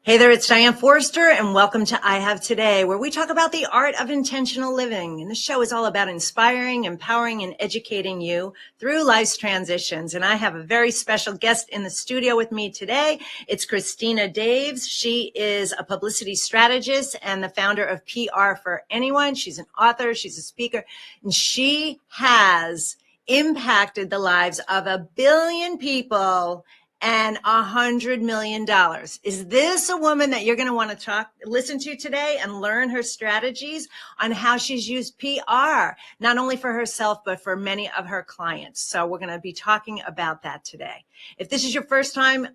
Hey there, it's Diane Forrester, and welcome to I Have Today, where we talk about the art of intentional living. And the show is all about inspiring, empowering, and educating you through life's transitions. And I have a very special guest in the studio with me today. It's Christina Daves. She is a publicity strategist and the founder of PR for Anyone. She's an author, she's a speaker, and she has impacted the lives of 1 billion people and $100 million. Is this a woman that you're going to want to listen to today and learn her strategies on how she's used PR, not only for herself, but for many of her clients? So we're going to be talking about that today. If this is your first time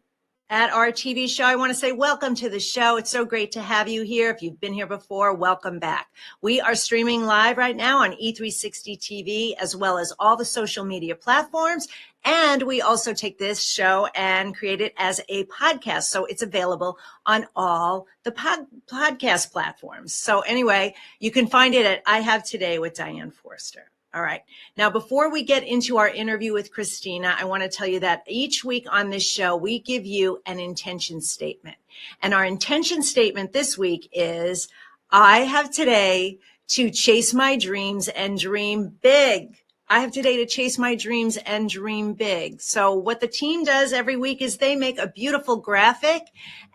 at our TV show, I want to say welcome to the show. It's so great to have you here. If you've been here before, welcome back. We are streaming live right now on E360 TV, as well as all the social media platforms. And we also take this show and create it as a podcast. So it's available on all the podcast platforms. So anyway, you can find it at I Have Today with Diane Forrester. All right. Now, before we get into our interview with Christina, I want to tell you that each week on this show, we give you an intention statement. And our intention statement this week is, I have today to chase my dreams and dream big. I have today to chase my dreams and dream big. So what the team does every week is they make a beautiful graphic,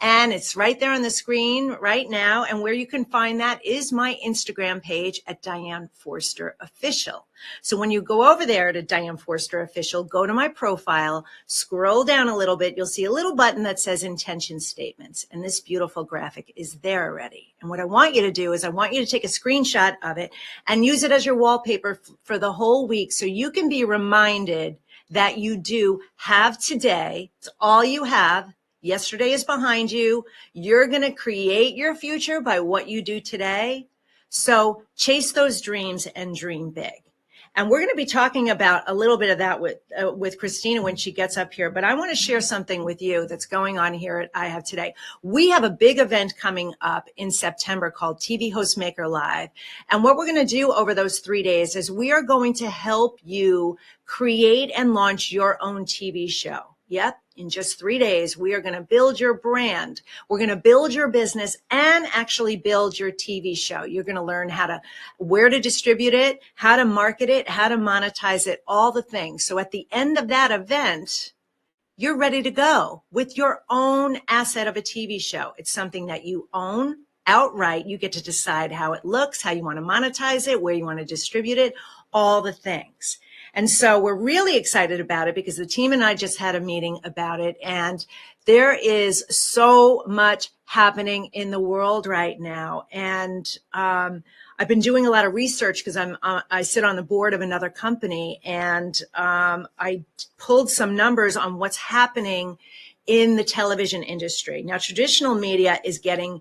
and it's right there on the screen right now. And where you can find that is my Instagram page at Diane Forrester Official. So when you go over there to Diane Forrester Official, go to my profile, scroll down a little bit, you'll see a little button that says intention statements. And this beautiful graphic is there already. And what I want you to do is I want you to take a screenshot of it and use it as your wallpaper for the whole week, so you can be reminded that you do have today. It's all you have. Yesterday is behind you. You're going to create your future by what you do today. So chase those dreams and dream big. And we're going to be talking about a little bit of that with Christina when she gets up here. But I want to share something with you that's going on here at I Have Today. We have a big event coming up in September called TV Host Maker Live. And what we're going to do over those 3 days is we are going to help you create and launch your own TV show. Yep. In just 3 days, we are going to build your brand. We're going to build your business and actually build your TV show. You're going to learn where to distribute it, how to market it, how to monetize it, all the things. So at the end of that event, you're ready to go with your own asset of a TV show. It's something that you own outright. You get to decide how it looks, how you want to monetize it, where you want to distribute it, all the things. And so we're really excited about it because the team and I just had a meeting about it, and there is so much happening in the world right now. And I've been doing a lot of research because I sit on the board of another company, and I pulled some numbers on what's happening in the television industry. Now, traditional media is getting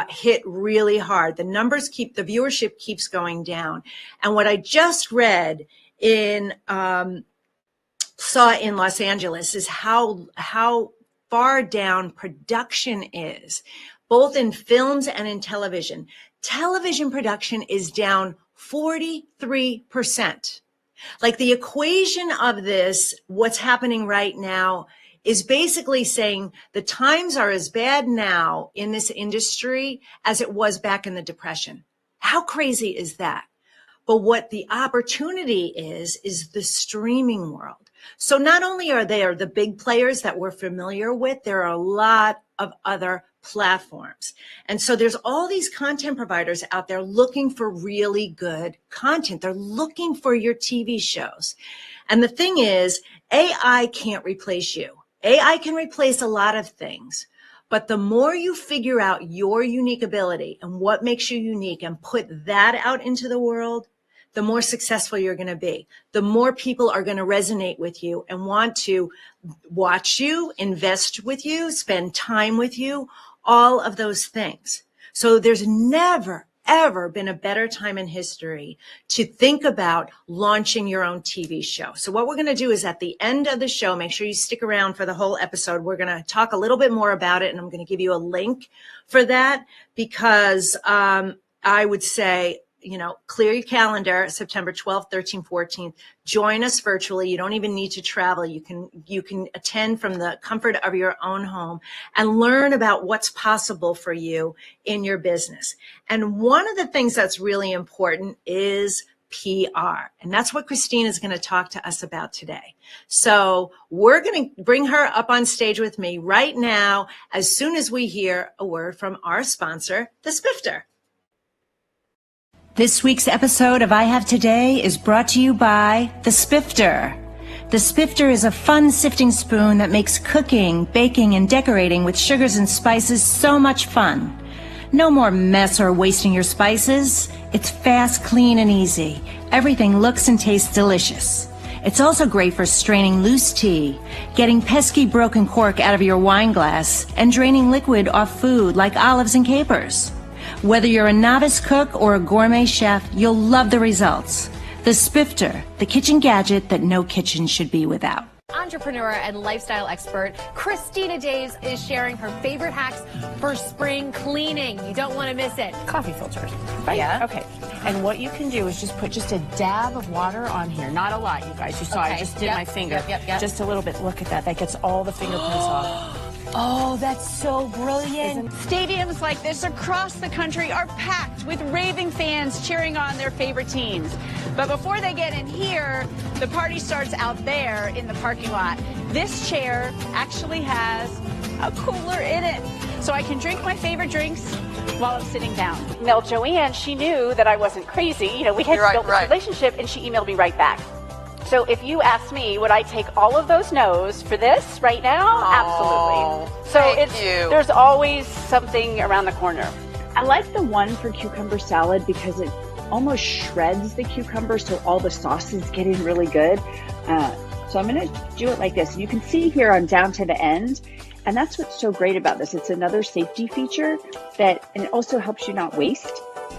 hit really hard. The viewership keeps going down. And what I just read saw in Los Angeles is how far down production is, both in films and in television. Television production is down 43%. Like, the equation of this, what's happening right now, is basically saying the times are as bad now in this industry as it was back in the Depression. How crazy is that? But what the opportunity is the streaming world. So not only are there the big players that we're familiar with, there are a lot of other platforms. And so there's all these content providers out there looking for really good content. They're looking for your TV shows. And the thing is, AI can't replace you. AI can replace a lot of things. But the more you figure out your unique ability and what makes you unique and put that out into the world, the more successful you're going to be. The more people are going to resonate with you and want to watch you, invest with you, spend time with you, all of those things. So there's never, ever been a better time in history to think about launching your own TV show. So what we're going to do is at the end of the show, make sure you stick around for the whole episode. We're going to talk a little bit more about it, and I'm going to give you a link for that because I would say clear your calendar, September 12th, 13th, 14th. Join us virtually. You don't even need to travel. You can attend from the comfort of your own home and learn about what's possible for you in your business. And one of the things that's really important is PR. And that's what Christina is going to talk to us about today. So we're going to bring her up on stage with me right now as soon as we hear a word from our sponsor, The Spifter. This week's episode of I Have Today is brought to you by The Spifter. The Spifter is a fun sifting spoon that makes cooking, baking, and decorating with sugars and spices so much fun. No more mess or wasting your spices. It's fast, clean, and easy. Everything looks and tastes delicious. It's also great for straining loose tea, getting pesky broken cork out of your wine glass, and draining liquid off food like olives and capers. Whether you're a novice cook or a gourmet chef, you'll love the results. The Spifter, the kitchen gadget that no kitchen should be without. Entrepreneur and lifestyle expert Christina Daves is sharing her favorite hacks for spring cleaning. You don't want to miss it. Coffee filters, right? Yeah. Okay. And what you can do is just put just a dab of water on here. Not a lot, you guys. You saw I just did my finger. Yep. Just a little bit. Look at that. That gets all the fingerprints off. Oh, that's so brilliant. Stadiums like this across the country are packed with raving fans cheering on their favorite teams. But before they get in here, the party starts out there in the parking lot. This chair actually has a cooler in it, so I can drink my favorite drinks while I'm sitting down. Now, Joanne, she knew that I wasn't crazy. You know, we had built this relationship, and she emailed me right back. So if you ask me, would I take all of those no's for this right now? Absolutely. So there's always something around the corner. I like the one for cucumber salad because it almost shreds the cucumber, so all the sauce is getting really good. So I'm going to do it like this. And you can see here on down to the end. And that's what's so great about this. It's another safety feature and it also helps you not waste.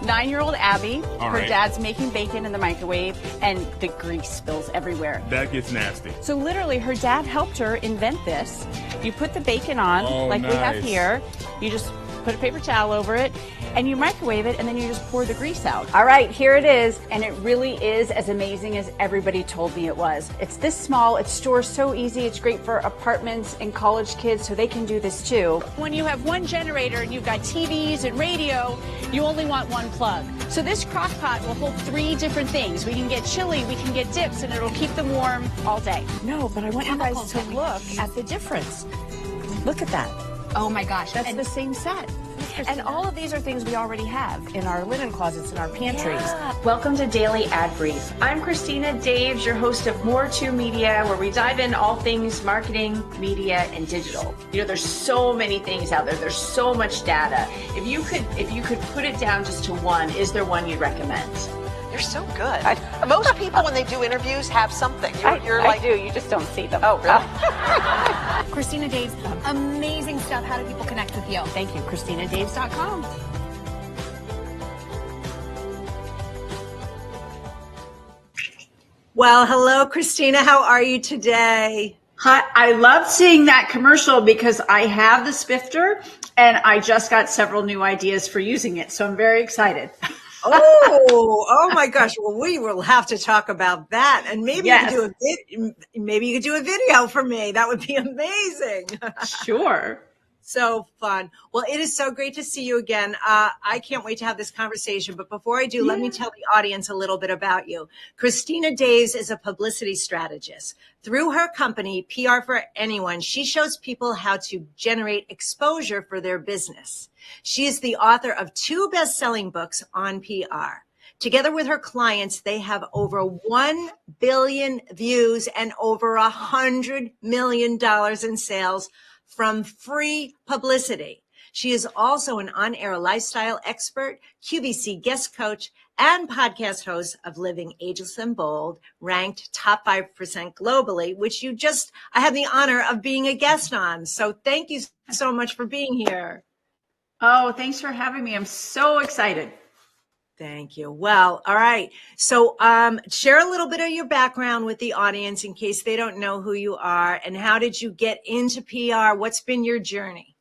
9-year-old Abby, her dad's making bacon in the microwave, and the grease spills everywhere. That gets nasty. So literally, her dad helped her invent this. You put the bacon on, we have here. You just put a paper towel over it, and you microwave it, and then you just pour the grease out. All right, here it is, and it really is as amazing as everybody told me it was. It's this small, it stores so easy, it's great for apartments and college kids, so they can do this too. When you have one generator and you've got TVs and radio, you only want one plug. So this crock pot will hold 3 different things. We can get chili, we can get dips, and it'll keep them warm all day. No, but I want you guys to look at the difference. Look at that. Oh my gosh. That's the same set. And all of these are things we already have in our linen closets, in our pantries. Welcome to Daily Ad Brief. I'm Christina Daves, your host of More to Media, where we dive in all things marketing, media, and digital. You know, there's so many things out there. There's so much data. If you could put it down just to one, is there one you'd recommend? You're so good. Most people, when they do interviews, have something. I do. You just don't see them. Oh, really? Christina Daves, amazing stuff. How do people connect with you? Thank you. ChristinaDaves.com. Well, hello, Christina. How are you today? Hi, I love seeing that commercial because I have the Spifter and I just got several new ideas for using it. So I'm very excited. Oh my gosh. Well, we will have to talk about that. And maybe you could do a video for me. That would be amazing. Sure. So fun. Well, it is so great to see you again. I can't wait to have this conversation. But before I do, let me tell the audience a little bit about you. Christina Daves is a publicity strategist. Through her company, PR for Anyone, she shows people how to generate exposure for their business. She is the author of 2 best-selling books on PR. Together with her clients, they have over 1 billion views and over $100 million in sales from free publicity. She is also an on-air lifestyle expert, QVC guest coach, and podcast host of Living Ageless and Bold, ranked top 5% globally, which I had the honor of being a guest on. So thank you so much for being here. Oh, thanks for having me. I'm so excited. Thank you. Well, all right. So share a little bit of your background with the audience in case they don't know who you are, and how did you get into PR? What's been your journey?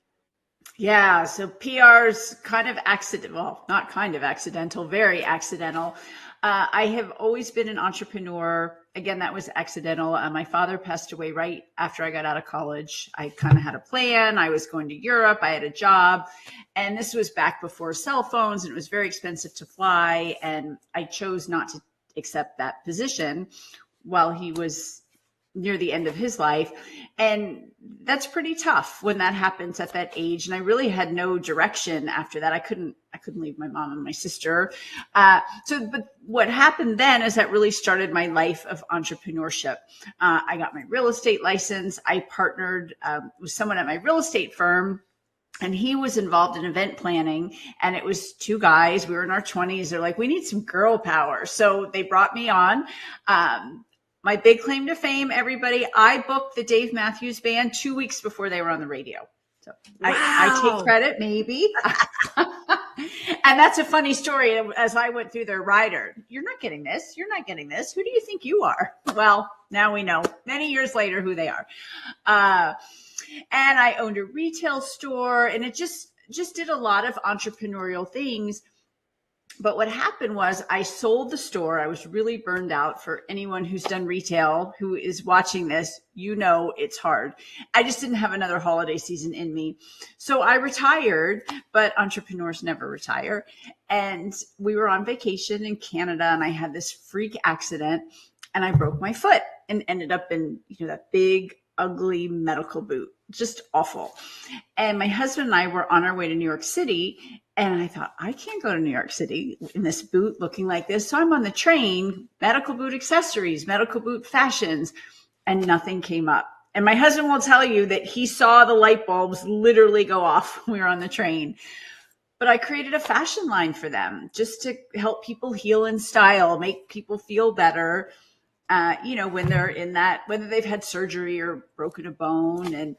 Yeah, so PR's kind of accidental, well, not kind of accidental, very accidental. I have always been an entrepreneur. Again, that was accidental. My father passed away right after I got out of college. I kind of had a plan. I was going to Europe. I had a job. And this was back before cell phones, and it was very expensive to fly. And I chose not to accept that position while he was near the end of his life. And that's pretty tough when that happens at that age. And I really had no direction after that. I couldn't leave my mom and my sister. But what happened then is that really started my life of entrepreneurship. I got my real estate license. I partnered with someone at my real estate firm, and he was involved in event planning, and it was two guys. We were in our 20s. They're like, we need some girl power. So they brought me on. My big claim to fame, everybody, I booked the Dave Matthews Band 2 weeks before they were on the radio. So wow. I take credit, maybe. And that's a funny story. As I went through their rider, you're not getting this. You're not getting this. Who do you think you are? Well, now we know many years later who they are. And I owned a retail store, and it just did a lot of entrepreneurial things. But what happened was I sold the store. I was really burned out. For anyone who's done retail who is watching this, you know it's hard. I just didn't have another holiday season in me. So I retired, but entrepreneurs never retire. And we were on vacation in Canada, and I had this freak accident, and I broke my foot and ended up in that big, ugly medical boot. Just awful. And my husband and I were on our way to New York City, and I thought, I can't go to New York City in this boot looking like this. So I'm on the train, medical boot accessories, medical boot fashions, and nothing came up. And my husband will tell you that he saw the light bulbs literally go off when we were on the train. But I created a fashion line for them just to help people heal in style, make people feel better. When they're in that, whether they've had surgery or broken a bone. And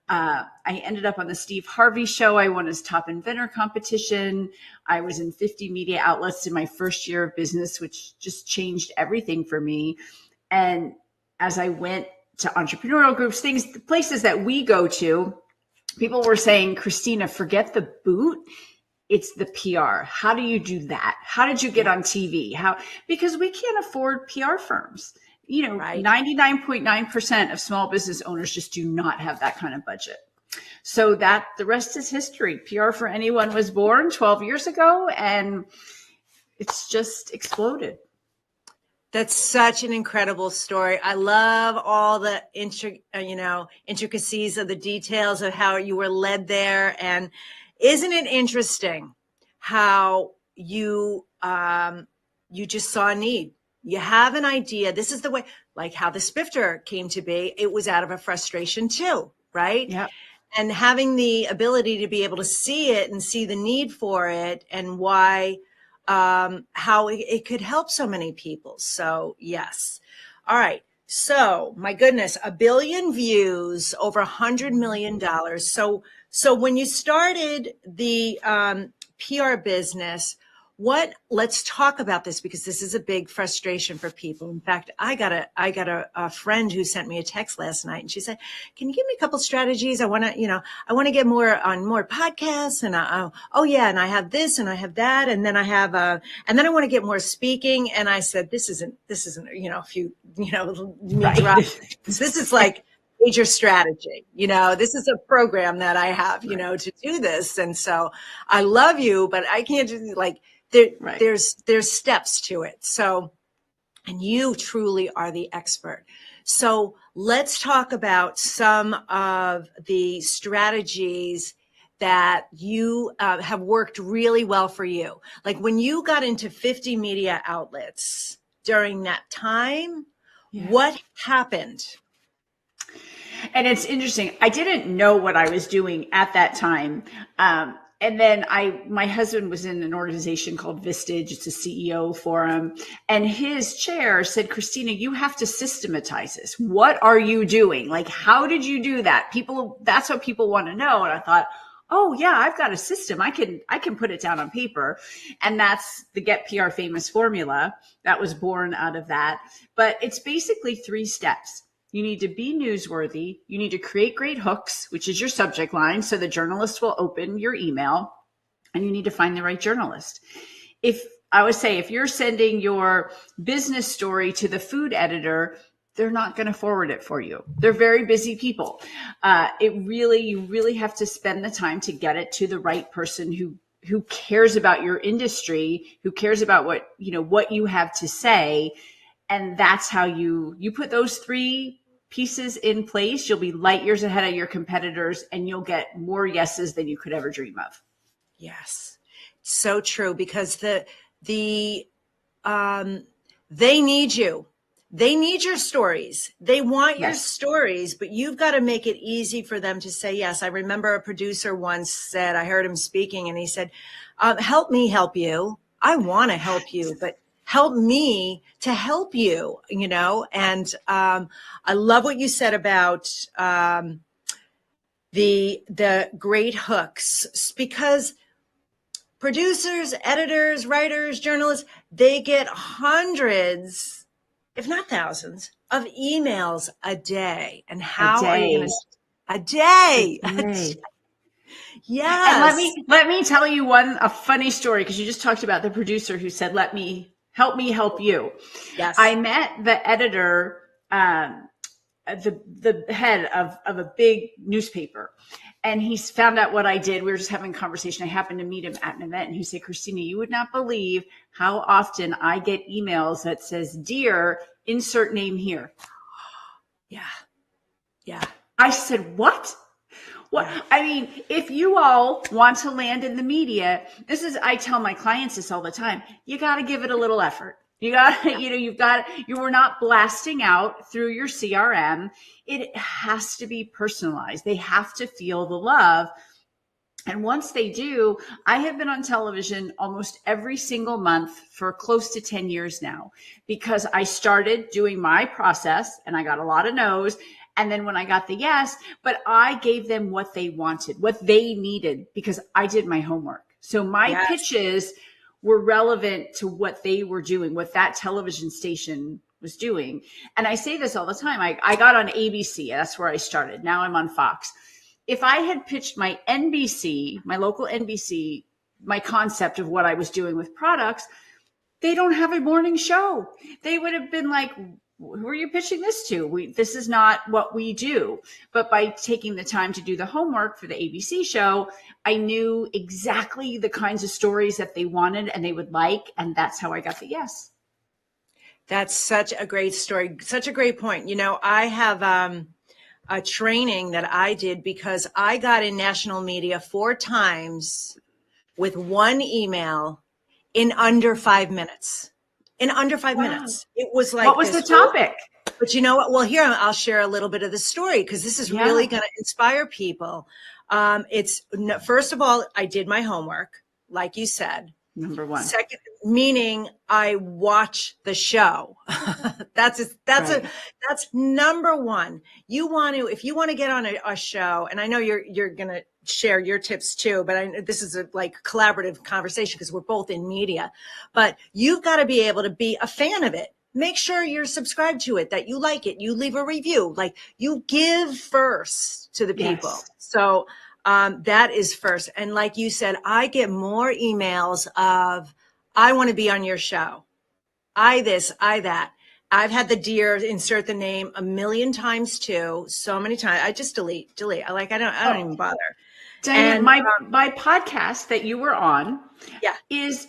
I ended up on the Steve Harvey show. I won his top inventor competition. I was in 50 media outlets in my first year of business, which just changed everything for me. And as I went to entrepreneurial groups, the places that we go to, people were saying, Christina, forget the boot. It's the PR. How do you do that? How did you get on TV? Because we can't afford PR firms. Right. 99.9% of small business owners just do not have that kind of budget. So the rest is history. PR for Anyone was born 12 years ago, and it's just exploded. That's such an incredible story. I love all the intricacies of the details of how you were led there. And isn't it interesting how you just saw a need? You have an idea. This is the way, like how the Spifter came to be. It was out of a frustration too, right? Yeah. And having the ability to be able to see it and see the need for it, and why, how it could help so many people. So yes. All right. So my goodness, 1 billion views, over $100 million. So when you started the PR business, let's talk about this, because this is a big frustration for people. In fact, I got a friend who sent me a text last night, and she said, can you give me a couple strategies? I want to get more on more podcasts, and and I have this and I have that. And then and then I want to get more speaking. And I said, this isn't, a few, this is like major strategy. This is a program that I have, to do this. And so I love you, but I can't just there's steps to it. So, and you truly are the expert. So let's talk about some of the strategies that you have worked really well for you. Like when you got into 50 media outlets during that time, what happened? And it's interesting. I didn't know what I was doing at that time. And then my husband was in an organization called Vistage. It's a CEO forum. And his chair said, Christina, you have to systematize this. What are you doing? Like, how did you do that? That's what people want to know. And I thought, oh yeah, I've got a system. I can put it down on paper. And that's the Get PR Famous formula that was born out of that. But it's basically 3 steps. You need to be newsworthy. You need to create great hooks, which is your subject line, so the journalist will open your email, and you need to find the right journalist. If you're sending your business story to the food editor, they're not going to forward it for you. They're very busy people. You really have to spend the time to get it to the right person who cares about your industry, who cares about what you have to say. And that's how you put those three pieces in place. You'll be light years ahead of your competitors, and you'll get more yeses than you could ever dream of. Yes, so true, because they need you. They need your stories. They want your stories, but you've got to make it easy for them to say yes. I remember a producer once said, I heard him speaking, and he said, help me help you. I want to help you, but help me to help you, And I love what you said about the great hooks, because producers, editors, writers, journalists, they get hundreds, if not thousands, of emails a day. And how are you going to a day? Yes. And let me tell you a funny story, because you just talked about the producer who said, help me help you. Yes. I met the editor, the head of a big newspaper, and he found out what I did. We were just having a conversation. I happened to meet him at an event, and he said, Christina, you would not believe how often I get emails that says, dear, insert name here. Yeah. I said, what? What? I mean, if you all want to land in the media, I tell my clients this all the time. You got to give it a little effort. You got, you were not blasting out through your CRM. It has to be personalized. They have to feel the love. And once they do, I have been on television almost every single month for close to 10 years now, because I started doing my process and I got a lot of no's. And then when I got the yes, but I gave them what they wanted, what they needed, because I did my homework. So my pitches were relevant to what they were doing, what that television station was doing. And I say this all the time. I got on ABC. That's where I started. Now I'm on Fox. If I had pitched my NBC, my local NBC, my concept of what I was doing with products, they don't have a morning show. They would have been like, who are you pitching this to? This is not what we do. But by taking the time to do the homework for the ABC show, I knew exactly the kinds of stories that they wanted and they would like. And that's how I got the yes. That's such a great story. Such a great point. I have a training that I did because I got in national media 4 times with one email in under 5 minutes. In under 5 minutes. It was like, what was the topic? But you know what? Well, here I'll share a little bit of the story, because this is really going to inspire people. First of all, I did my homework, like you said. Number one. Second, meaning I watch the show. That's number one. If you want to get on a show, and I know you're going to share your tips too, but this is a collaborative conversation because we're both in media, but you've got to be able to be a fan of it. Make sure you're subscribed to it, that you like it. You leave a review, you give first to the people. Yes. So that is first. And like you said, I get more emails of, I want to be on your show. I this, I that. I've had the dear insert the name a million times too. So many times. I just delete. I don't even bother. Diane, my podcast that you were on is,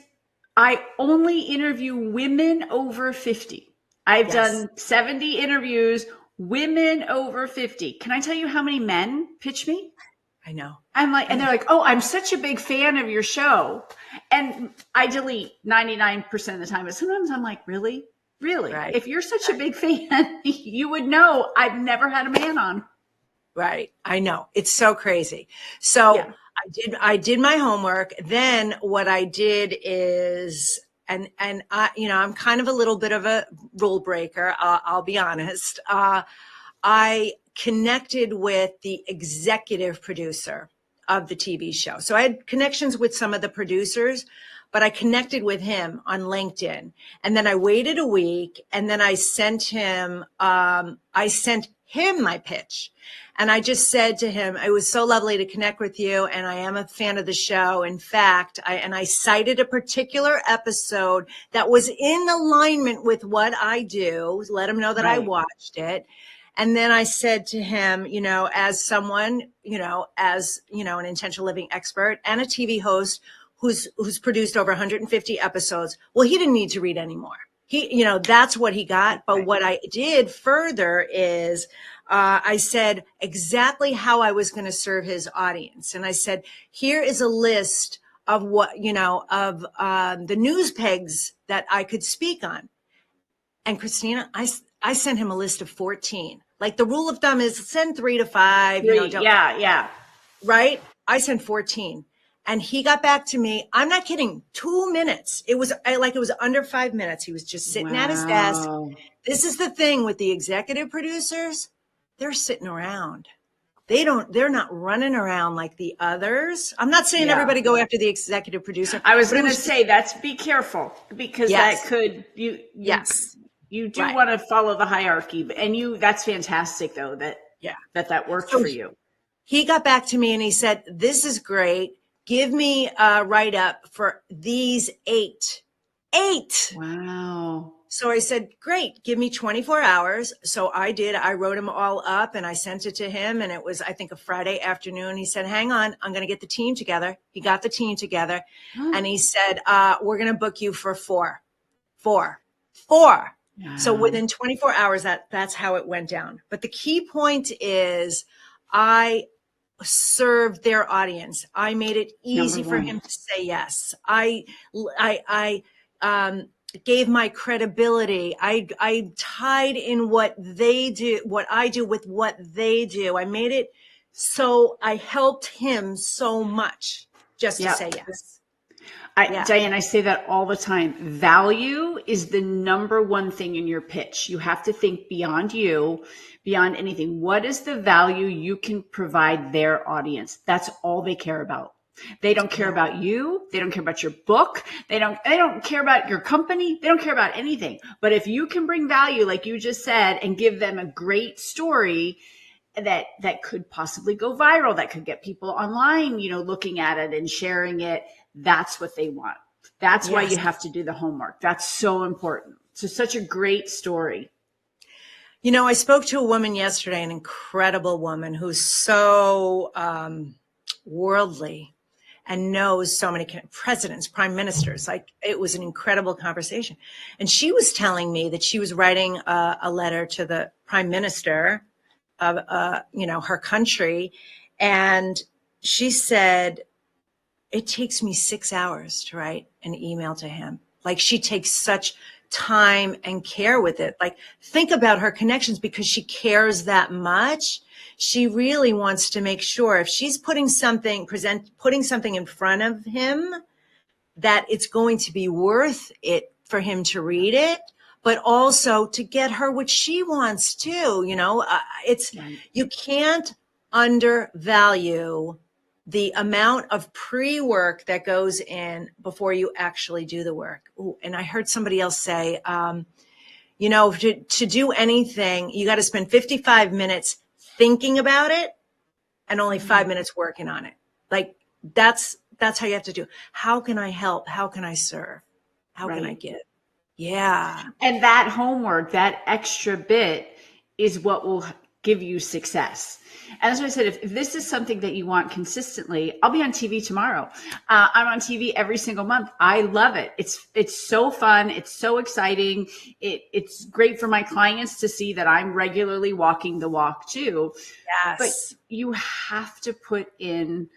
I only interview women over 50. I've done 70 interviews, women over 50. Can I tell you how many men pitch me? I know. And they're like, oh, I'm such a big fan of your show. And I delete 99% of the time. But sometimes I'm like, really? Right. If you're such a big fan, you would know I've never had a man on. Right. I know. It's so crazy. So I did my homework. Then what I did is, and I'm kind of a little bit of a rule breaker. I'll be honest. I connected with the executive producer of the TV show. So I had connections with some of the producers, but I connected with him on LinkedIn. And then I waited a week, and then I sent him, him my pitch. And I just said to him, it was so lovely to connect with you. And I am a fan of the show. In fact, I cited a particular episode that was in alignment with what I do, let him know that I watched it. And then I said to him, as someone, as, an intentional living expert and a TV host who's produced over 150 episodes, well, he didn't need to read anymore. That's what he got. But what I did further is, I said exactly how I was going to serve his audience. And I said, here is a list of what, the news pegs that I could speak on. And Christina, I sent him a list of 14. Like the rule of thumb is send 3 to 5. Yeah. Right? I sent 14. And he got back to me. I'm not kidding. 2 minutes. It was under 5 minutes. He was just sitting at his desk. This is the thing with the executive producers. They're sitting around. They're not running around like the others. I'm not saying everybody go after the executive producer. I was going to say be careful because that could, you do want to follow the hierarchy, and that's fantastic though, that worked for you. He got back to me and he said, this is great. Give me a write-up for these 8. Wow. So I said, great, give me 24 hours. So I did. I wrote them all up and I sent it to him. And it was, I think, a Friday afternoon. He said, hang on, I'm going to get the team together. He got the team together. And he said, we're going to book you for 4. Yeah. So within 24 hours, that's how it went down. But the key point is I served their audience. I made it easy for him to say yes. I gave my credibility. I tied in what they do, what I do with what they do. I made it so I helped him so much just to say yes. Diane, I say that all the time. Value is the number one thing in your pitch. You have to think beyond you, beyond anything. What is the value you can provide their audience? That's all they care about. They don't care about you. They don't care about your book. They don't care about your company. They don't care about anything. But if you can bring value, like you just said, and give them a great story that could possibly go viral, that could get people online, looking at it and sharing it, that's what they want. That's why you have to do the homework. That's so important. So such a great story. I spoke to a woman yesterday, an incredible woman who's so worldly and knows so many presidents, prime ministers. Like, it was an incredible conversation. And she was telling me that she was writing a letter to the prime minister of, her country. And she said, it takes me 6 hours to write an email to him. Like, she takes such time and care with it. Like, think about her connections, because she cares that much. She really wants to make sure if she's putting something in front of him, that it's going to be worth it for him to read it, but also to get her what she wants too. You can't undervalue the amount of pre-work that goes in before you actually do the work. Ooh, and I heard somebody else say, to do anything, you got to spend 55 minutes thinking about it and only 5 minutes working on it. Like, that's how you have to do. How can I help? How can I serve? How can I give? Yeah. And that homework, that extra bit, is what will give you success. And that's what I said. If this is something that you want consistently, I'll be on TV tomorrow. I'm on TV every single month. I love it. It's so fun. It's so exciting. It's great for my clients to see that I'm regularly walking the walk too. Yes. But you have to put in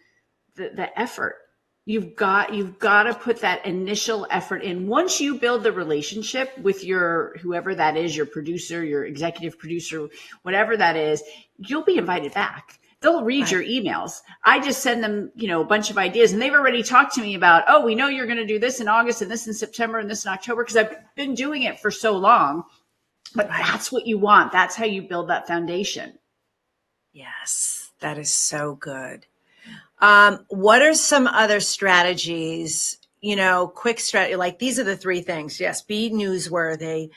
the effort. You've got to put that initial effort in. Once you build the relationship with your, whoever that is, your producer, your executive producer, whatever that is, you'll be invited back. They'll read your emails. I just send them, a bunch of ideas, and they've already talked to me about, oh, we know you're going to do this in August and this in September and this in October, because I've been doing it for so long. But that's what you want. That's how you build that foundation. Yes, that is so good. What are some other strategies, quick strategy? Like, these are the 3 things. Yes, be newsworthy.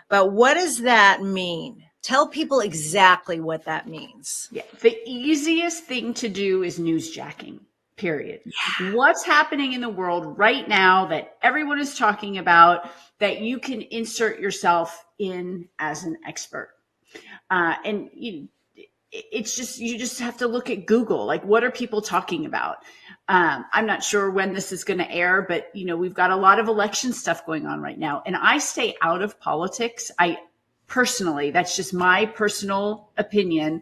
But what does that mean? Tell people exactly what that means. Yeah. The easiest thing to do is newsjacking, period. Yeah. What's happening in the world right now that everyone is talking about that you can insert yourself in as an expert? And it's just, you just have to look at Google. Like, what are people talking about? I'm not sure when this is going to air, but we've got a lot of election stuff going on right now, and I stay out of politics. Personally, that's just my personal opinion.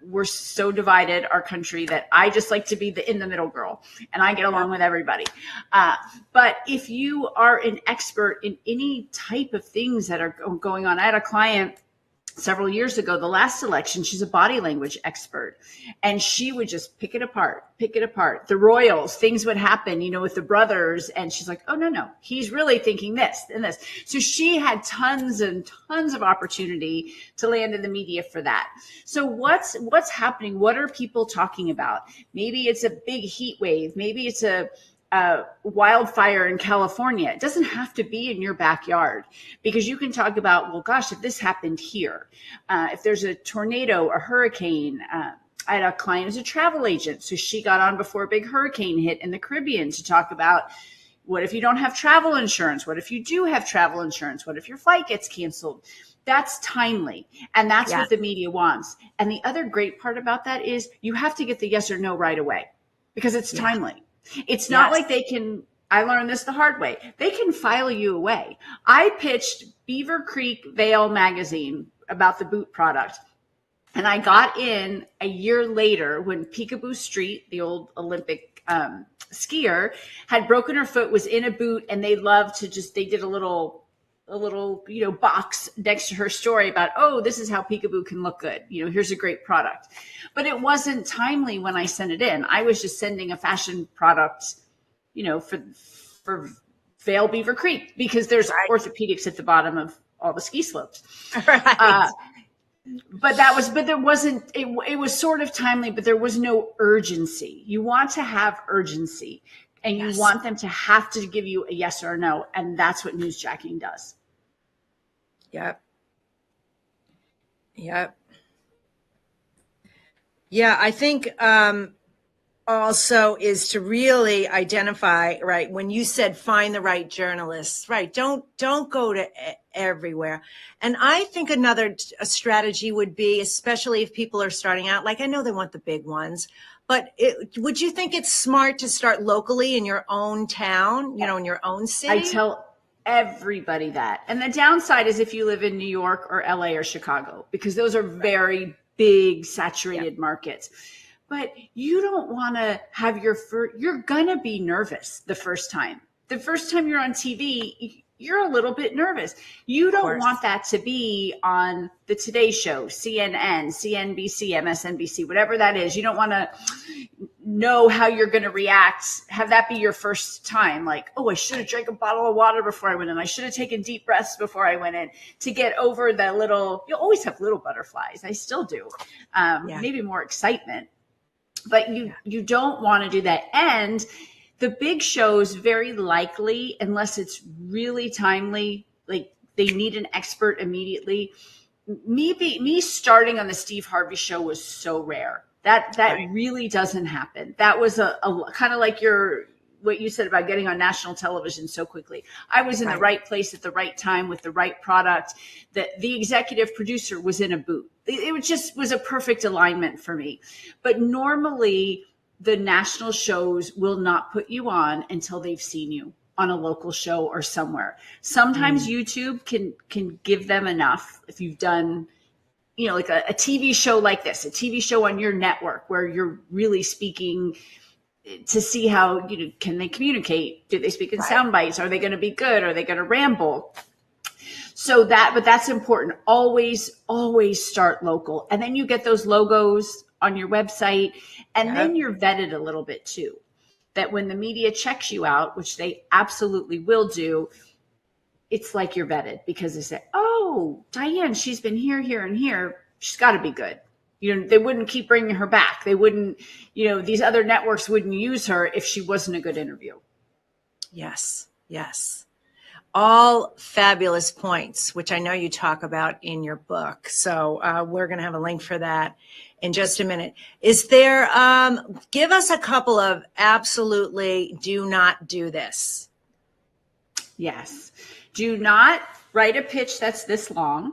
We're so divided, our country, that I just like to be the in the middle girl, and I get along with everybody. But if you are an expert in any type of things that are going on, I had a client several years ago, the last election, she's a body language expert, and she would just pick it apart. The royals, things would happen, with the brothers. And she's like, oh, no, he's really thinking this and this. So she had tons and tons of opportunity to land in the media for that. So what's happening? What are people talking about? Maybe it's a big heat wave. Maybe it's a wildfire in California. It doesn't have to be in your backyard, because you can talk about, well, gosh, if this happened here, if there's a tornado, a hurricane. I had a client who's a travel agent, so she got on before a big hurricane hit in the Caribbean to talk about, what if you don't have travel insurance? What if you do have travel insurance? What if your flight gets canceled? That's timely, and that's what the media wants. And the other great part about that is you have to get the yes or no right away, because it's timely. It's not like they can, I learned this the hard way, they can file you away. I pitched Beaver Creek Vale magazine about the boot product, and I got in a year later when Peekaboo Street, the old Olympic skier, had broken her foot, was in a boot, and they loved to they did a little box next to her story about, oh, this is how Peekaboo can look good. Here's a great product. But it wasn't timely when I sent it in. I was just sending a fashion product, for Vale Beaver Creek, because there's orthopedics at the bottom of all the ski slopes. Right. But there wasn't, it was sort of timely, but there was no urgency. You want to have urgency, and you want them to have to give you a yes or a no. And that's what newsjacking does. Yep. Yeah, I think also is to really identify, right, when you said find the right journalists, right, don't go to everywhere. And I think a strategy would be, especially if people are starting out, like I know they want the big ones, but would you think it's smart to start locally in your own town, in your own city? I tell everybody that. And the downside is if you live in New York or LA or Chicago, because those are very big saturated markets. But you don't want to have you're going to be nervous the first time. The first time you're on TV, you're a little bit nervous. You don't want that to be on the Today Show, CNN, CNBC, MSNBC, whatever that is. You don't want to know how you're going to react. Have that be your first time. Like, oh, I should have drank a bottle of water before I went in. I should have taken deep breaths before I went in, to get over that little, you'll always have little butterflies. I still do. Maybe more excitement. But you don't want to do that. And the big shows, very likely, unless it's really timely, like they need an expert immediately. Me starting on the Steve Harvey show was so rare. That really doesn't happen. That was a kind of like what you said about getting on national television so quickly. I was in the right place at the right time with the right product. The executive producer was in a booth. It was a perfect alignment for me. But normally the national shows will not put you on until they've seen you on a local show or somewhere. Sometimes YouTube can give them enough if you've done, like a TV show like this, a TV show on your network where you're really speaking, to see how, can they communicate? Do they speak in sound bites? Are they going to be good? Are they going to ramble? So but that's important. Always start local. And then you get those logos on your website, and then you're vetted a little bit too. That when the media checks you out, which they absolutely will do, it's like you're vetted, because they say, oh, Diane, she's been here, here, and here. She's got to be good. They wouldn't keep bringing her back. They wouldn't, these other networks wouldn't use her if she wasn't a good interview. Yes. all fabulous points, which I know you talk about in your book. So we're going to have a link for that in just a minute. Is there, give us a couple of absolutely do not do this. Yes. Do not write a pitch that's this long.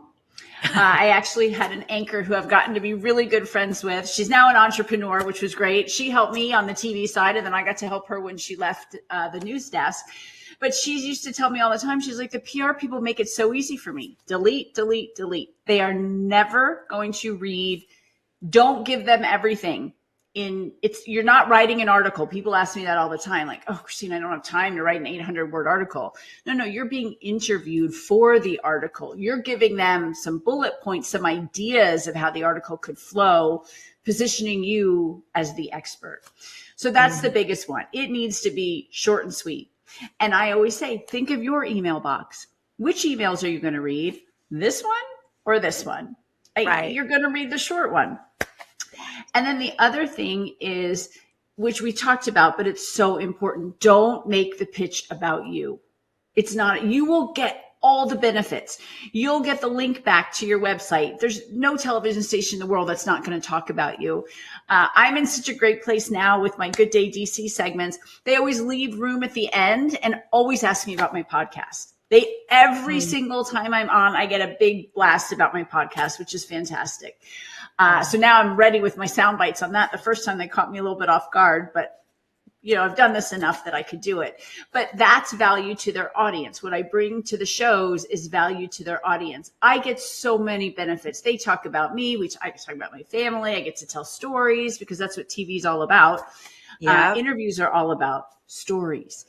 I actually had an anchor who I've gotten to be really good friends with. She's now an entrepreneur, which was great. She helped me on the TV side, and then I got to help her when she left the news desk. But she used to tell me all the time, she's like, the PR people make it so easy for me. Delete, delete, delete. They are never going to read. Don't give them everything. You're not writing an article. People ask me that all the time. Like, oh, Christina, I don't have time to write an 800-word article. No, you're being interviewed for the article. You're giving them some bullet points, some ideas of how the article could flow, positioning you as the expert. So that's the biggest one. It needs to be short and sweet. And I always say, think of your email box. Which emails are you going to read? This one or this one? Right. You're going to read the short one. And then the other thing is, which we talked about, but it's so important. Don't make the pitch about you. It's not, you will get all the benefits. You'll get the link back to your website. There's no television station in the world that's not going to talk about you. I'm in such a great place now with my Good Day DC segments. They always leave room at the end and always ask me about my podcast. Every single time I'm on, I get a big blast about my podcast, which is fantastic. So now I'm ready with my sound bites on that. The first time they caught me a little bit off guard, but I've done this enough that I could do it. But that's value to their audience. What I bring to the shows is value to their audience. I get so many benefits. They talk about me. I talk about my family. I get to tell stories because that's what TV is all about. Yeah. Interviews are all about stories.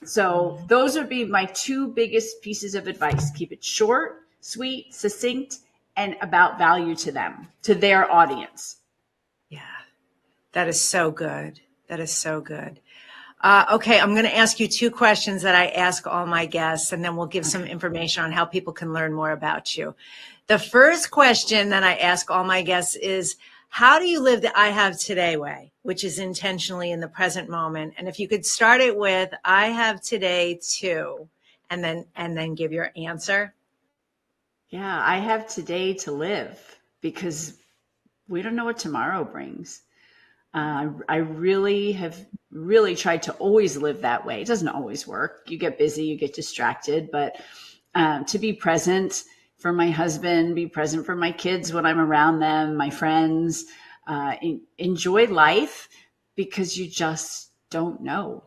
So those would be my two biggest pieces of advice. Keep it short, sweet, succinct, and about value to them, to their audience. Yeah, that is so good. That is so good. Okay, I'm going to ask you two questions that I ask all my guests, and then we'll give some information on how people can learn more about you. The first question that I ask all my guests is, how do you live the I Have Today way, which is intentionally in the present moment? And if you could start it with, I have today too, and then give your answer. Yeah, I have today to live because we don't know what tomorrow brings. I really have tried to always live that way. It doesn't always work. You get busy, you get distracted, but to be present for my husband, be present for my kids when I'm around them, my friends, enjoy life because you just don't know.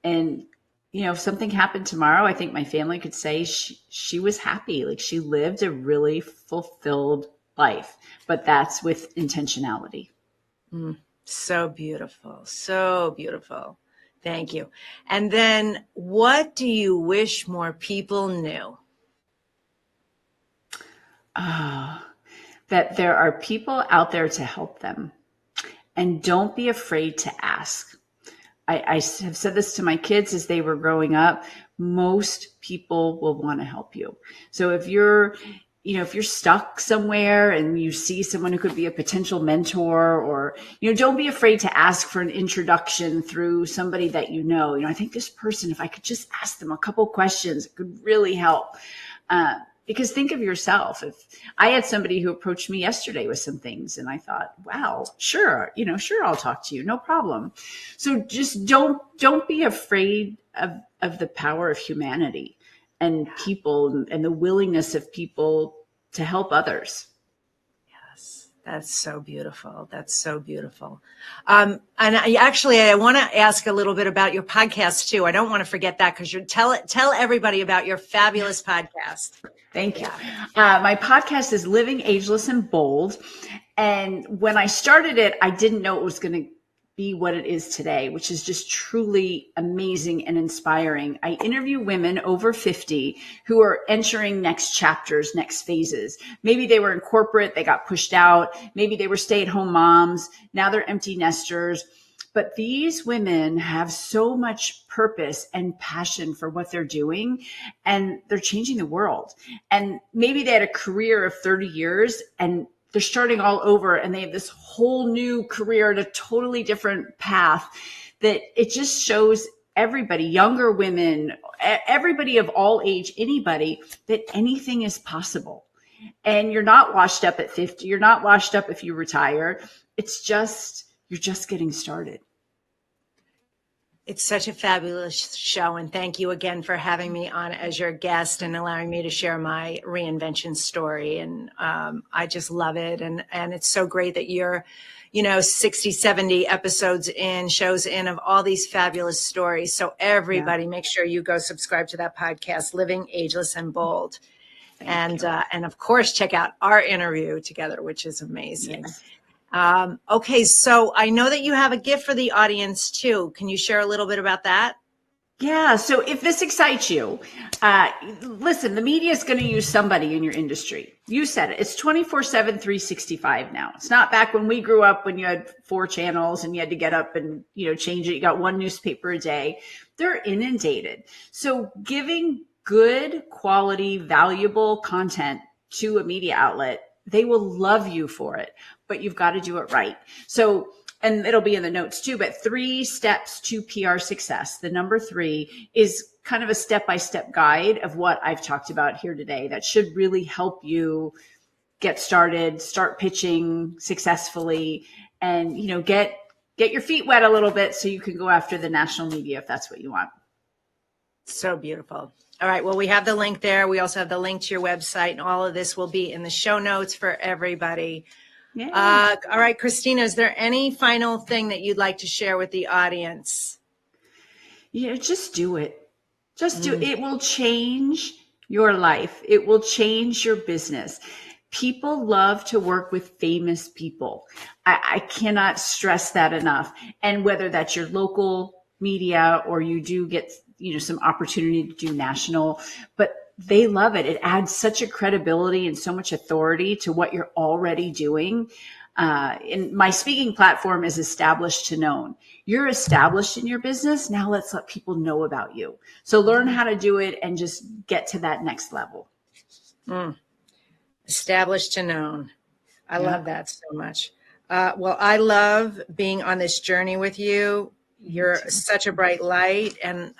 And if something happened tomorrow, I think my family could say she was happy. Like she lived a really fulfilled life, but that's with intentionality. So beautiful. So beautiful. Thank you. And then what do you wish more people knew? That there are people out there to help them, and don't be afraid to ask. I have said this to my kids as they were growing up. Most people will want to help you. So if you're stuck somewhere and you see someone who could be a potential mentor, or, don't be afraid to ask for an introduction through somebody that I think this person, if I could just ask them a couple questions, it could really help. Because think of yourself. If I had somebody who approached me yesterday with some things and I thought, wow, sure, I'll talk to you. No problem. So just don't be afraid of the power of humanity and people and the willingness of people to help others. Yes, that's so beautiful. That's so beautiful. And I want to ask a little bit about your podcast too. I don't want to forget that because tell everybody about your fabulous podcast. Thank you. My podcast is Living Ageless and Bold. And when I started it, I didn't know it was going to be what it is today, which is just truly amazing and inspiring. I interview women over 50 who are entering next chapters, next phases. Maybe they were in corporate, they got pushed out. Maybe they were stay-at-home moms. Now they're empty nesters. But these women have so much purpose and passion for what they're doing, and they're changing the world. And maybe they had a career of 30 years and they're starting all over, and they have this whole new career at a totally different path that it just shows everybody, younger women, everybody of all age, anybody, that anything is possible. And you're not washed up at 50. You're not washed up if you retire. It's just, you're just getting started. It's such a fabulous show, and thank you again for having me on as your guest and allowing me to share my reinvention story. And I just love it. And it's so great that you're, 60, 70 episodes in, shows in of all these fabulous stories. So everybody, make sure you go subscribe to that podcast, Living Ageless and Bold. And of course, check out our interview together, which is amazing. Yes. Okay, so I know that you have a gift for the audience too. Can you share a little bit about that? Yeah, so if this excites you, listen, the media is going to use somebody in your industry. You said it. It's 24/7, 365 now. It's not back when we grew up when you had 4 channels and you had to get up and, change it. You got 1 newspaper a day. They're inundated. So giving good quality, valuable content to a media outlet, they will love you for it, but you've got to do it right. So, and it'll be in the notes too, but 3 steps to PR success. The number 3 is kind of a step-by-step guide of what I've talked about here today that should really help you get started, start pitching successfully, and, get your feet wet a little bit so you can go after the national media if that's what you want. So beautiful. All right. Well, we have the link there. We also have the link to your website, and all of this will be in the show notes for everybody. Yeah. All right, Christina, is there any final thing that you'd like to share with the audience? Yeah, just do it. Just do it. It will change your life. It will change your business. People love to work with famous people. I cannot stress that enough. And whether that's your local media or you do get some opportunity to do national, but they love it. It adds such a credibility and so much authority to what you're already doing. And my speaking platform is established to known. You're established in your business. Now let's let people know about you. So learn how to do it and just get to that next level. Established to known. I love that so much. Well, I love being on this journey with you. You're such a bright light, and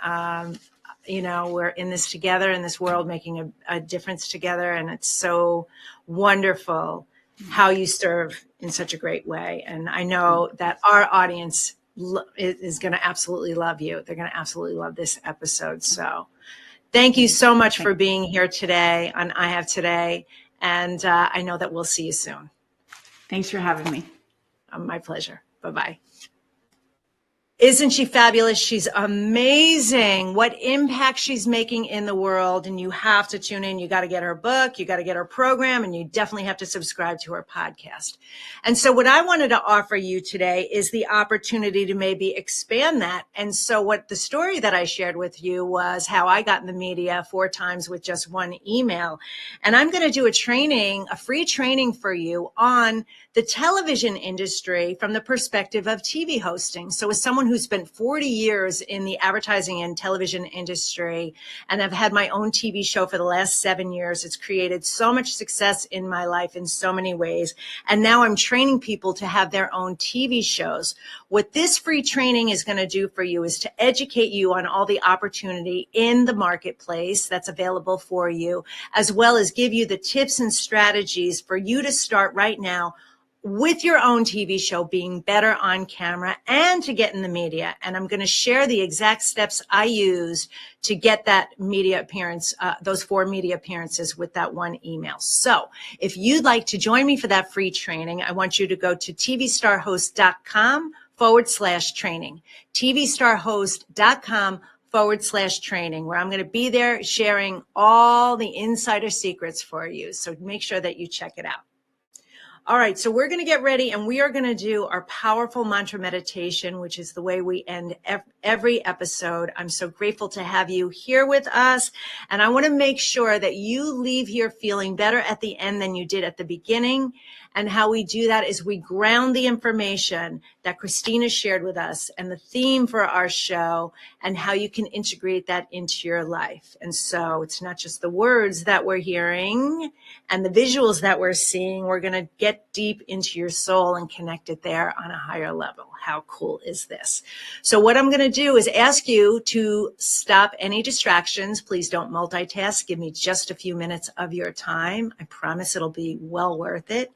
we're in this together in this world, making a difference together. And it's so wonderful how you serve in such a great way. And I know that our audience is going to absolutely love you. They're going to absolutely love this episode. So thank you so much for being here today on I Have Today. And I know that we'll see you soon. Thanks for having me. My pleasure. Bye-bye. Isn't she fabulous? She's amazing. What impact she's making in the world. And you have to tune in. You got to get her book. You got to get her program. And you definitely have to subscribe to her podcast. And so what I wanted to offer you today is the opportunity to maybe expand that. And so what the story that I shared with you was how I got in the media 4 times with just 1 email. And I'm going to do a free training for you on the television industry from the perspective of TV hosting. So as someone who spent 40 years in the advertising and television industry, and I've had my own TV show for the last 7 years, it's created so much success in my life in so many ways. And now I'm training people to have their own TV shows. What this free training is going to do for you is to educate you on all the opportunity in the marketplace that's available for you, as well as give you the tips and strategies for you to start right now with your own TV show, being better on camera and to get in the media. And I'm going to share the exact steps I used to get that media appearance, those 4 media appearances with that 1 email. So if you'd like to join me for that free training, I want you to go to tvstarhost.com/training, tvstarhost.com/training, where I'm going to be there sharing all the insider secrets for you. So make sure that you check it out. All right, so we're going to get ready, and we are going to do our powerful mantra meditation, which is the way we end every episode. I'm so grateful to have you here with us, and I want to make sure that you leave here feeling better at the end than you did at the beginning. And how we do that is we ground the information that Christina shared with us and the theme for our show and how you can integrate that into your life. And so it's not just the words that we're hearing and the visuals that we're seeing. We're going to get deep into your soul and connect it there on a higher level. How cool is this? So what I'm going to do is ask you to stop any distractions. Please don't multitask. Give me just a few minutes of your time. I promise it'll be well worth it.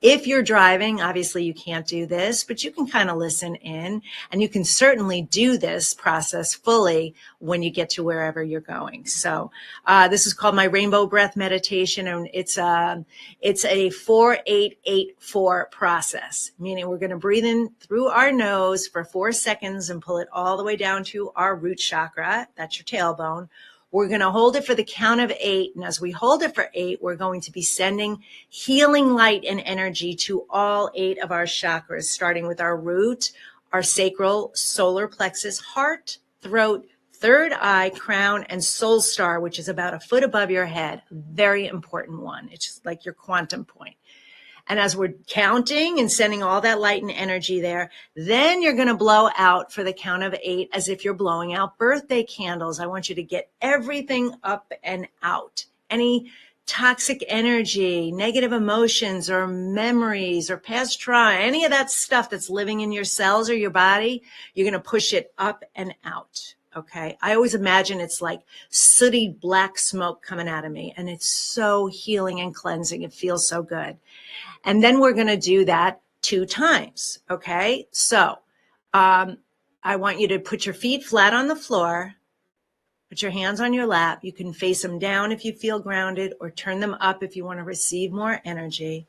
If you're driving, obviously you can't do this, but you can kind of listen in, and you can certainly do this process fully when you get to wherever you're going. So this is called my Rainbow Breath meditation, and it's a 4-8-8-4 process, meaning we're going to breathe in through our nose for 4 seconds and pull it all the way down to our root chakra. That's your tailbone. We're going to hold it for the count of 8. And as we hold it for 8, we're going to be sending healing light and energy to all 8 of our chakras, starting with our root, our sacral, solar plexus, heart, throat, third eye, crown, and soul star, which is about a foot above your head. Very important one. It's just like your quantum point. And as we're counting and sending all that light and energy there, then you're going to blow out for the count of 8 as if you're blowing out birthday candles. I want you to get everything up and out. Any toxic energy, negative emotions or memories or past trauma, any of that stuff that's living in your cells or your body, you're going to push it up and out. Okay. I always imagine it's like sooty black smoke coming out of me, and it's so healing and cleansing. It feels so good. And then we're going to do that 2 times. Okay. So, I want you to put your feet flat on the floor, put your hands on your lap. You can face them down if you feel grounded, or turn them up if you want to receive more energy.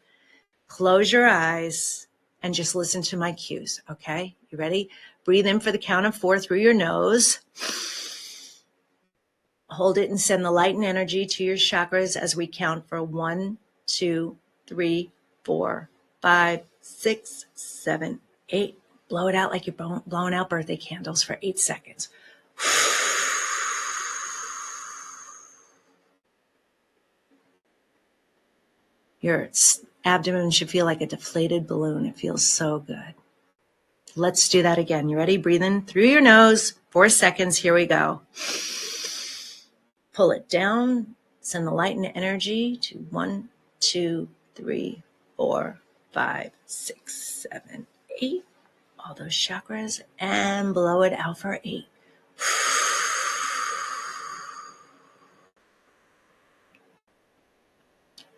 Close your eyes and just listen to my cues. Okay. You ready? Breathe in for the count of 4 through your nose. Hold it and send the light and energy to your chakras as we count for 1, 2, 3, 4, 5, 6, 7, 8. Blow it out like you're blowing out birthday candles for 8 seconds. Your abdomen should feel like a deflated balloon. It feels so good. Let's do that again. You ready? Breathe in through your nose, 4 seconds. Here we go. Pull it down. Send the light and energy to 1, 2, 3, 4, 5, 6, 7, 8. All those chakras, and blow it out for 8.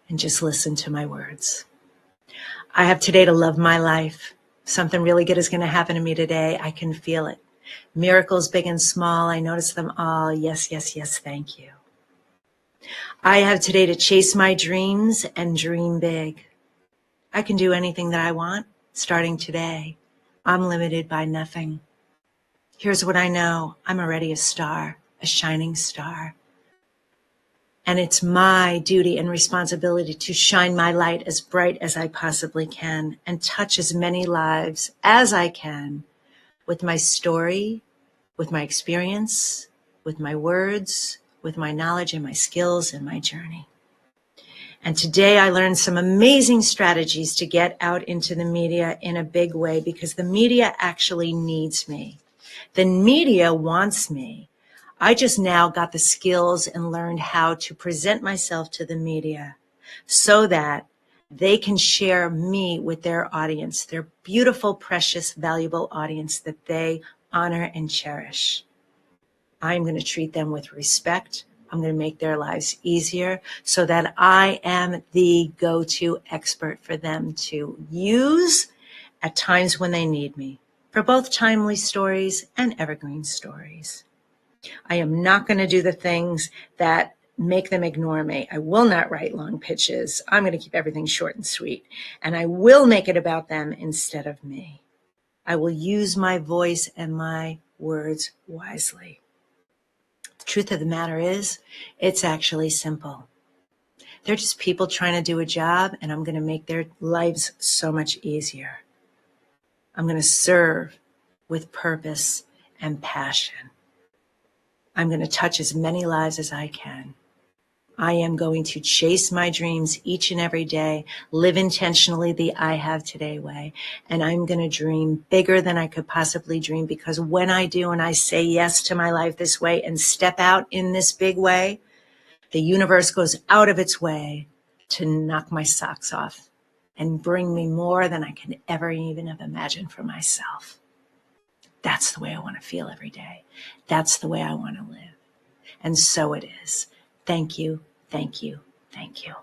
And just listen to my words. I have today to love my life. Something really good is going to happen to me today. I can feel it. Miracles big and small. I notice them all. Yes, yes, yes. Thank you. I have today to chase my dreams and dream big. I can do anything that I want starting today. I'm limited by nothing. Here's what I know. I'm already a star, a shining star. And it's my duty and responsibility to shine my light as bright as I possibly can and touch as many lives as I can with my story, with my experience, with my words, with my knowledge and my skills and my journey. And today I learned some amazing strategies to get out into the media in a big way, because the media actually needs me. The media wants me. I just now got the skills and learned how to present myself to the media so that they can share me with their audience, their beautiful, precious, valuable audience that they honor and cherish. I'm going to treat them with respect. I'm going to make their lives easier so that I am the go-to expert for them to use at times when they need me, for both timely stories and evergreen stories. I am not going to do the things that make them ignore me. I will not write long pitches. I'm going to keep everything short and sweet. And I will make it about them instead of me. I will use my voice and my words wisely. The truth of the matter is, it's actually simple. They're just people trying to do a job, and I'm going to make their lives so much easier. I'm going to serve with purpose and passion. I'm going to touch as many lives as I can. I am going to chase my dreams each and every day, live intentionally the I Have Today way, and I'm going to dream bigger than I could possibly dream, because when I do and I say yes to my life this way and step out in this big way, the universe goes out of its way to knock my socks off and bring me more than I can ever even have imagined for myself. That's the way I want to feel every day. That's the way I want to live. And so it is. Thank you, thank you, thank you.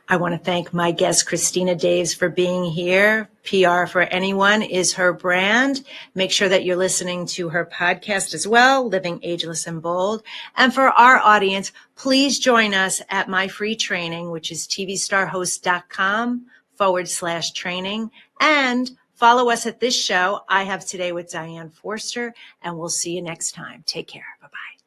I want to thank my guest, Christina Daves, for being here. PR for Anyone is her brand. Make sure that you're listening to her podcast as well, Living Ageless and Bold. And for our audience, please join us at my free training, which is tvstarhost.com/training. And follow us at this show, I Have Today with Diane Forster. And we'll see you next time. Take care. Bye-bye.